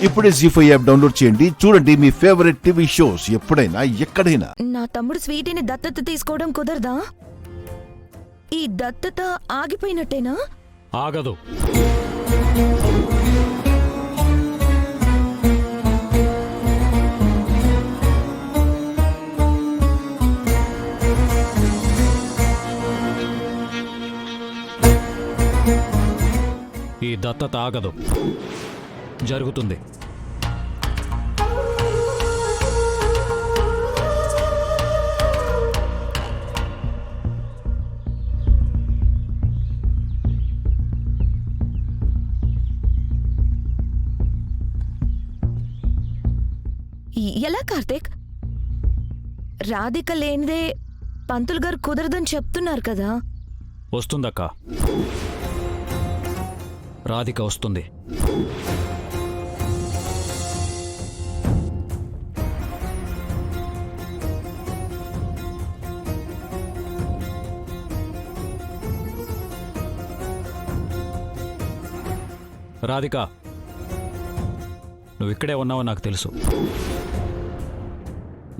ఇప్పుడే జీ5 app download చేయండి. చూడండి మీ ఫేవరెట్ టీవీ షోస్ ఎప్పుడైనా ఎక్కడైనా. నా తమ్ముడు స్వీటీని దత్తత తీసుకోవడం కుదరదా? ఈ దత్తత ఆగిపోయినట్టేనా? ఆగదు. ఈ దత్తత ఆగదు, జరుగుతుంది. ఎలా కార్తీక్? రాధిక లేనిదే పంతులు గారు కుదరదని చెప్తున్నారు కదా. వస్తుందక్క, రాధిక వస్తుంది. రాధిక, నువ్వు ఇక్కడే ఉన్నావని నాకు తెలుసు.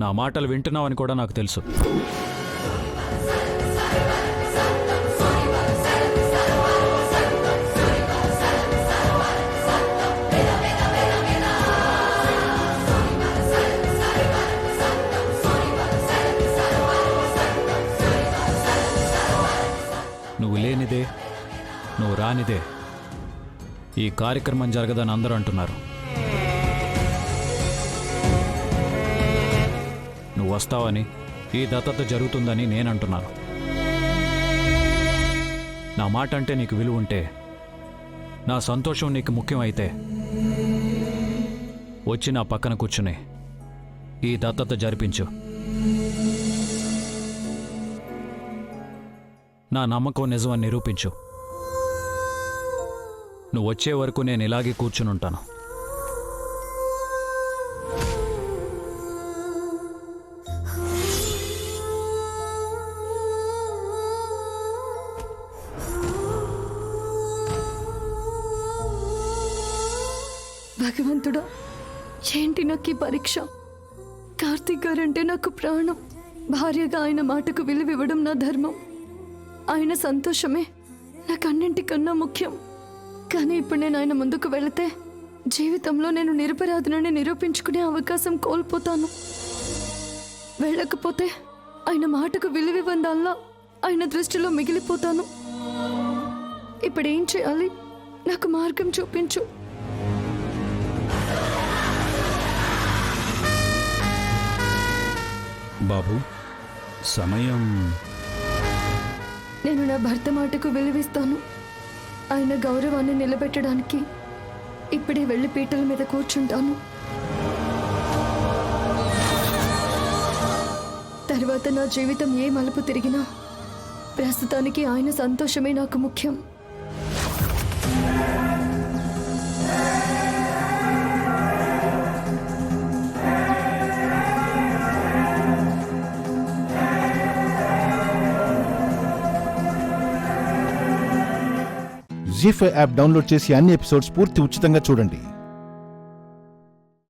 నా మాటలు వింటున్నావని కూడా నాకు తెలుసు. నువ్వు లేనిదే, నువ్వు రానిదే ఈ కార్యక్రమం జరగదని అందరూ అంటున్నారు. నువ్వు వస్తావని, ఈ దత్తత జరుగుతుందని నేనంటున్నాను. నా మాట అంటే నీకు విలువ ఉంటే, నా సంతోషం నీకు ముఖ్యమైతే వచ్చి నా పక్కన కూర్చుని ఈ దత్తత జరిపించు. నా నమ్మకం నిజమని నిరూపించు. నువ్వు వచ్చే వరకు నేను ఇలాగే కూర్చుని ఉంటాను. భగవంతుడా, ఏంటి నాకు ఈ పరీక్ష? కార్తీక్ గారంటే నాకు ప్రాణం. భార్యగా ఆయన మాటకు విలువివ్వడం నా ధర్మం. ఆయన సంతోషమే నాకు అన్నింటికన్నా ముఖ్యం. కానీ ఇప్పుడు నేను ఆయన ముందుకు వెళితే జీవితంలో నేను నిరపరాధనని నిరూపించుకునే అవకాశం కోల్పోతాను. వెళ్ళకపోతే ఆయన మాటకు విలువివ్వందల్లా ఆయన దృష్టిలో మిగిలిపోతాను. ఇప్పుడేం చేయాలి? నాకు మార్గం చూపించు. బాబు, సమయం. నేను నా భర్త మాటకు విలువిస్తాను. ఆయన గౌరవాన్ని నిలబెట్టడానికి ఇప్పుడే వెళ్ళి పీటల మీద కూర్చుంటాను. తర్వాత నా జీవితం ఏ మలుపు తిరిగినా ప్రస్తుతానికి ఆయన సంతోషమే నాకు ముఖ్యం. జీ5 యాప్ డౌన్లోడ్ చేసి అన్ని ఎపిసోడ్స్ పూర్తి ఉచితంగా చూడండి.